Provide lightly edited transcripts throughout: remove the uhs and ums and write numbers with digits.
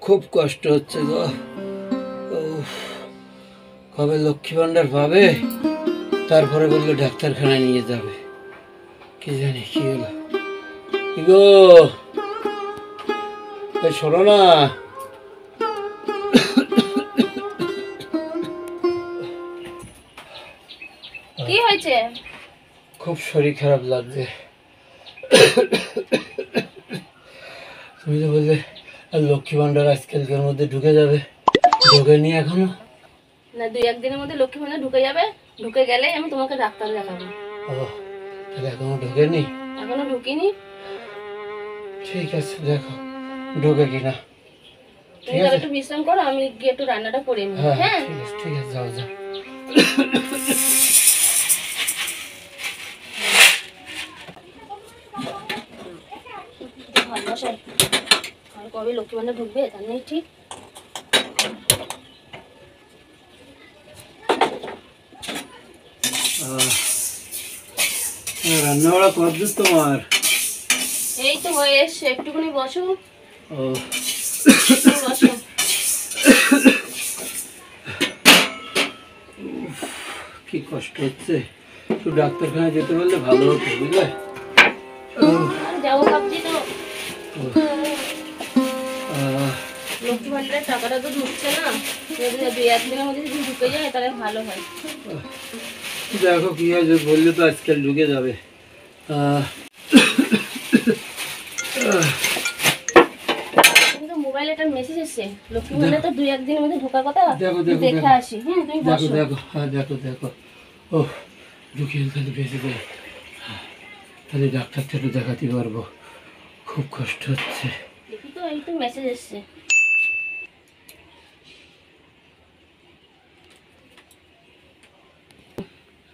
খুব কষ্ট হচ্ছে গো। কবে লক্ষ্মী ভান্ডার পাবে, তারপরে বললো ডাক্তারখানায় নিয়ে যাবে। কি জানি কি হলো। কি গো শোনো না, কি হয়েছে? খুব শরীর খারাপ লাগছে। তুমি তো বললে লক্ষ্মী ভান্ডার আজকালকার মধ্যে ঢুকে যাবে, ঢোকেনি এখনো? না, 2-1 দিনের মধ্যে লক্ষ্মী ভান্ডার ঢুকে যাবে। ঢুকে গেলেই আমি তোমাকে ডাক্তার দেখাবো। ও তাহলে এখনো ঢোকেনি? এখনো ঢুকিনি। ঠিক আছে, দেখো ঢোকে কিনা। তুমি একটু বিশ্রাম করো, আমি গিয়ে একটু রান্নাটা করে নিই। হ্যাঁ ঠিক আছে, যাও যাও। আর কবে লক্ষ্মী ভান্ডার ঢুকবে তার নেই ঠিক। রান্না বাড়া কতদূর তোমার? এই তো হয়ে এসছে, একটুখানি বসো। ও বসো। কি কষ্ট হচ্ছে, একটু ডাক্তারখানায় যেতে বললে ভালো হতো, বুঝলে? যাবো ভাবছি তো। লক্ষ্মী ভান্ডারের টাকাটা তো ঢুকছে না, 2-1 দিনের মধ্যে যদি ঢুকে যায় তাহলে ভালো হয়। দেখো কি হয়, বললে তো আজকাল ঢুকে যাবে। মোবাইলে একটা মেসেজ এসেছে, লক্ষ্মী ভান্ডার তো 2-1 দিনের মধ্যে ঢোকার কথা। দেখে আসি। হ্যাঁ তুমি বসো। দেখো হ্যাঁ দেখো দেখো। ও ঢুকিয়ে তাহলে বেঁচে যায়, তাহলে ডাক্তারটা একটু দেখাতে পারবো। খুব কষ্ট হচ্ছে। দেখি তো, এই তো মেসেজ এসেছে।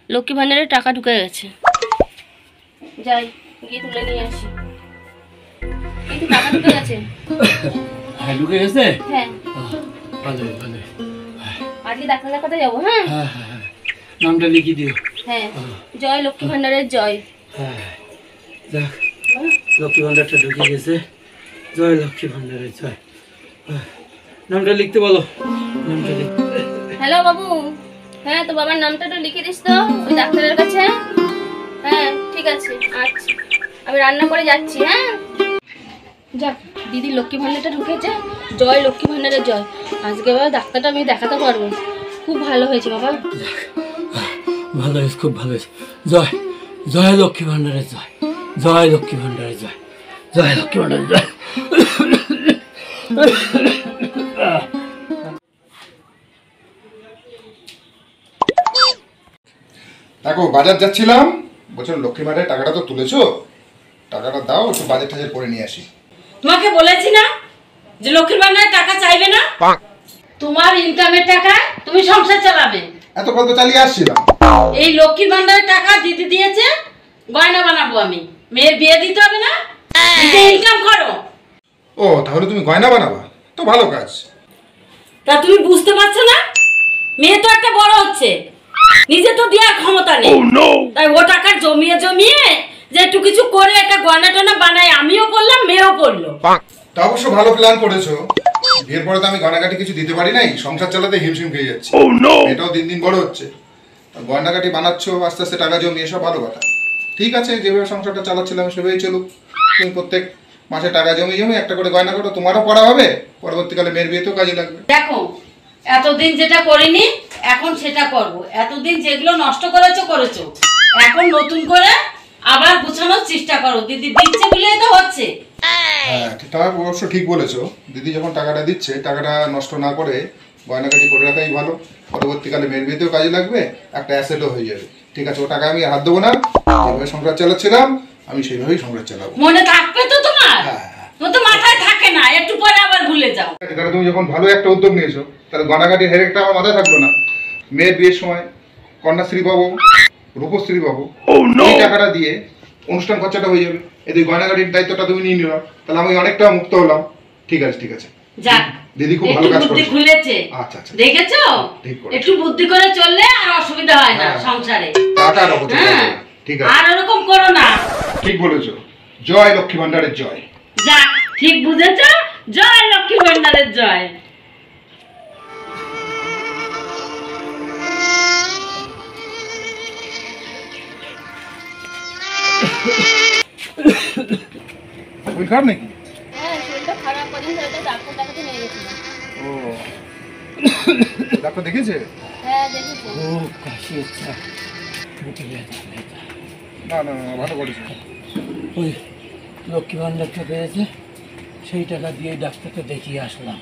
লক্ষ্মী ভান্ডারের টাকা ঢুকে গেছে, যাই গিয়ে তুলে নিয়ে আসি। কিন্তু টাকা ঢুকে গেছে। হ্যাঁ ঢুকে গেছে? হ্যাঁ ভালো ভালো। আজকে ডাক্তার দেখাতে যাবো। হ্যাঁ হ্যাঁ হ্যাঁ হ্যাঁ, নামটা লিখে দিও। হ্যাঁ, জয় লক্ষ্মী ভান্ডারের জয়। হ্যাঁ যাক, লক্ষ্মী ভান্ডারটা ঢুকে গেছে। জয় লক্ষ্মী ভান্ডারের জয়। নামটা লিখতে বলো, নামটা লিখতে। হ্যালো বাবু, হ্যাঁ তো বাবার নামটা একটু লিখে দিস তো ওই ডাক্তারের কাছে। হ্যাঁ ঠিক আছে, আচ্ছা আমি রান্না করে যাচ্ছি। হ্যাঁ যাক, দিদি লক্ষ্মী ভান্ডারটা ঢুকেছে। জয় লক্ষ্মী ভান্ডারের জয়। আজকে বাবা ডাক্তারটা আমি দেখাতে পারবো। খুব ভালো হয়েছে বাবা। ভালো হয়েছে, খুব ভালো হয়েছে। জয় জয় লক্ষ্মী ভান্ডারের জয়, জয় লক্ষ্মী ভান্ডারের জয়, জয় লক্ষ্মী ভান্ডারের জয়। দেখো বাজার যাচ্ছিলাম, বলছিলাম লক্ষ্মী ভান্ডারের টাকাটা তো তুলেছো, টাকাটা দাও, একটু বাজার টাজার করে নিয়ে আসি। তোমাকে বলেছি না যে লক্ষ্মীর ভান্ডারের টাকা চাইবে না? তোমার ইনকামের টাকা তুমি সংসার চালাবে। এত কত চালিয়ে আসছিলাম। এই লক্ষ্মীর ভান্ডারের টাকা দিদি দিয়েছে, গয়না বানাবো আমি। মেয়ের বিয়ে দিতে হবে না? ইনকাম করো। ও তাহলে তুমি গয়না বানাবা, তো ভালো কাজ। তা তুমি বুঝতে পারছো না? মেয়ে তো একটা বড় হচ্ছে, নিজে তো দেওয়ার ক্ষমতা নেই। তাই ও টাকা জমিয়ে জমিয়ে যে একটু কিছু করে একটা গয়না টয়না বানাই, আমিও করলাম, মেয়েও করলো। তা অবশ্য ভালো প্ল্যান করেছো। বিয়ের পরে তো আমি গয়নাকাটি কিছু দিতে পারি নাই, সংসার চালাতে হিমশিম খেয়ে যাচ্ছি। এটাও দিন দিন বড় হচ্ছে, গয়নাকাটি বানাচ্ছো, আস্তে আস্তে টাকা জমিয়ে, সব ভালো কথা। ঠিক আছে, যেভাবে সংসারটা চালাচ্ছিলাম সেভাবেই চলুক। তুমি প্রত্যেক মাসে টাকা জমিয়ে জমিয়ে একটা করে গয়না করো, তোমারও পড়া হবে, পরবর্তীকালে মেয়ের বিয়েতেও কাজে লাগবে। দেখো এতদিন যেটা করিনি এখন সেটা করব। এতদিন যেগুলো নষ্ট করেছো করেছো, এখন নতুন করে আবার গুছানোর চেষ্টা করো। দিদি দিচ্ছে বলেই তো হচ্ছে। হ্যাঁ তা অবশ্য ঠিক বলেছো। দিদি যখন টাকাটা দিচ্ছে, টাকাটা নষ্ট না করে গয়নাকাটি করে রাখাই ভালো। পরবর্তীকালে মেয়ের বিয়েতেও কাজে লাগবে, একটা অ্যাসেটও হয়ে যাবে। ঠিক আছে, ও টাকা আমি হাত দেবো না। যেভাবে সংসার চালাচ্ছিলাম আমি সেইভাবেই সংসার চালাবো। মনে থাকবে তো তোমার? হ্যাঁ তোমার তো মাথায় থাকে না, একটু পরে আবার ভুলে যাও। তাহলে তুমি যখন ভালো একটা উদ্যোগ নিয়েছো, তাহলে গয়নাকাটির হেরেকটা আমার মাথায় থাকলো না। মেয়ের বিয়ের সময় কন্যাশ্রী পাবো, রূপশ্রী পাবো, এই টাকাটা দিয়ে অনুষ্ঠান খরচাটা হয়ে যাবে। এই গয়নাকাটির দায়িত্বটা তুমি নিয়ে নিলাম, তাহলে আমি অনেকটা মুক্ত হলাম। ঠিক আছে ঠিক আছে, যাক দিদি খুব ভালো কাজ বুদ্ধি করেছে। খুলেছে। আচ্ছা আচ্ছা, দেখেছো? একটু বুদ্ধি করে চললে আর অসুবিধা হয় না সংসারে। টাকার অপচয় করবে না। ঠিক আছে, আর এরকম করো না। ঠিক বলেছো। জয় লক্ষ্মী ভান্ডারের জয়। যাক ঠিক বুঝেছো, জয় লক্ষ্মী ভান্ডারের মায়ের জয়। শরীর খারাপ নাকি? হ্যাঁ শরীরটা খারাপ, কদিন ধরে তো ডাক্তার দেখাতে নিয়ে গেছিলাম। ও ডাক্তার দেখেছে? হ্যাঁ দেখেছি। খুব কাশি হচ্ছে, বুকে ব্যথা। না না না, ভালো করেছে। ওই লক্ষ্মী ভাণ্ডারটা পেয়েছে, সেই টাকা দিয়ে ডাক্তারকে দেখিয়ে আসলাম।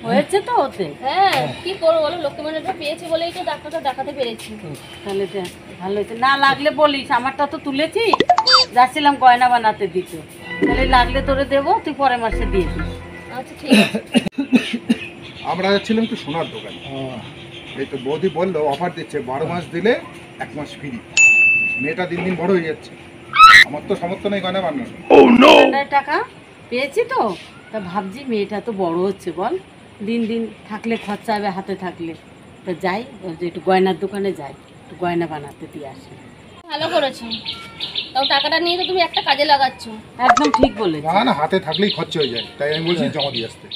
হয়েছে তো ওতে? হ্যাঁ কি করবো বলো, লক্ষ্মী ভাণ্ডারটা পেয়েছি বলেই তো ডাক্তারটা দেখাতে পেরেছি। তাহলে তো ভালো হয়েছে। না লাগলে বলিস, আমারটা তো তুলেছি, যাচ্ছিলাম গয়না বানাতে দিতে। তাহলে লাগলে তোরে দেবো, তুই পরের মাসে দিয়ে দিস। আচ্ছা ঠিক আছে। আমরা যাচ্ছিলাম একটু সোনার দোকানে, এই তো বৌদি বললো অফার দিচ্ছে 12 মাস দিলে 1 মাস ফ্রি। মেয়েটা দিন দিন বড় হয়ে যাচ্ছে, আমার তো সামর্থ্য নেই গয়না বানানোর। টাকা পেয়েছি তো, তা ভাবছি মেয়েটা তো বড় হচ্ছে, বল দিন দিন থাকলে খরচা হবে হাতে থাকলে। তা যাই, ওই যে একটু গয়নার দোকানে যাই, একটু গয়না বানাতে দিয়ে আসি। ভালো করেছো, তাও টাকাটা নিয়ে তো তুমি একটা কাজে লাগাচ্ছ। একদম ঠিক বলেছি। না না, হাতে থাকলেই খরচা হয়ে যায়, তাই আমি বলছি জমা দিয়ে আসতে।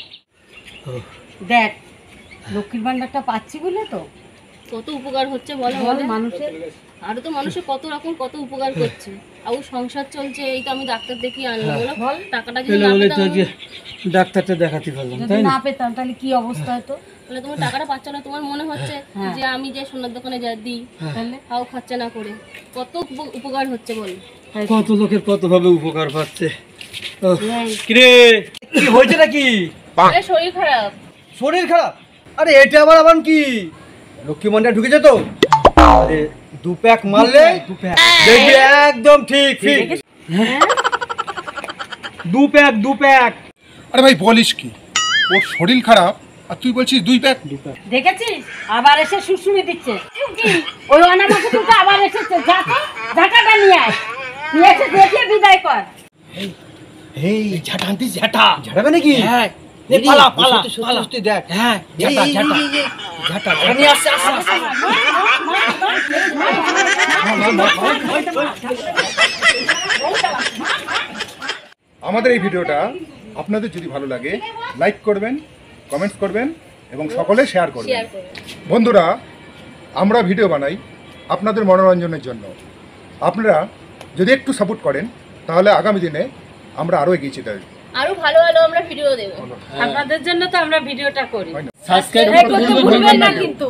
দেখ লক্ষ্মীর ভাণ্ডারটা পাচ্ছি বলে তো কত উপকার হচ্ছে বলো বল আমাদের। মানুষের। আরো তো মানুষের কত রকম কত উপকার করছে, আর ও সংসার চলছে, এই তো আমি ডাক্তার দেখিয়ে আনলাম। বলো বল। টাকাটা যদি এলে না বলে পেতাম তো আমি- যে ডাক্তারটা দেখাতে পারলাম, যদি তাই না? না পেতাম তাহলে কি অবস্থা হতো? তাহলে তোমার টাকাটা পাচ্ছ না, তোমার মনে হচ্ছে হ্যাঁ। যে আমি যে সোনার দোকানে যা দিই তাহলে তাও খরচা না করে কত উপকার হচ্ছে বলো। কত লোকের কত ভাবে উপকার পাচ্ছে। এই, কিরে কি হয়েছে নাকি? আরে শরীর খারাপ। শরীর খারাপ? আরে এটা আবার আবার কি? লক্ষ্মী ভাণ্ডার ঢুকেছে তো? আরে 2 প্যাক মারলে দেখবি একদম ঠিক ঠিক। 2 প্যাক। আরে ভাই বলিস কি, ওর শরীর খারাপ আর তুই বলছিস 2 প্যাক? দেখেছিস আবার এসে শুশুড়ি দিচ্ছে। ওই অনামাকে তুই আবার এসেছে, ঝাঁটাটা নিয়ে আয়, নিয়ে এসে দেখিয়ে বিদায় কর। এই ঝাঁটা আনতিস, ঝাঁটাবে নাকি? হ্যাঁ পালা পালা পালা দেখ। হ্যাঁ ঝাঁটা নিয়ে আসছে। আমাদের এই ভিডিওটা আপনাদের যদি ভালো লাগে লাইক করবেন, কমেন্টস করবেন এবং সকলে শেয়ার করবেন। শেয়ার করো। বন্ধুরা, আমরা ভিডিও বানাই আপনাদের মনোরঞ্জনের জন্য। আপনারা যদি একটু সাপোর্ট করেন তাহলে আগামী দিনে আমরা আরও এগিয়ে যেতে পারি। আরো ভালো ভালো আমরা ভিডিও দেবো। আপনাদের জন্য তো আমরা ভিডিওটা করি। হয় না? সাবস্ক্রাইব করতে ভুলবেন না কিন্তু।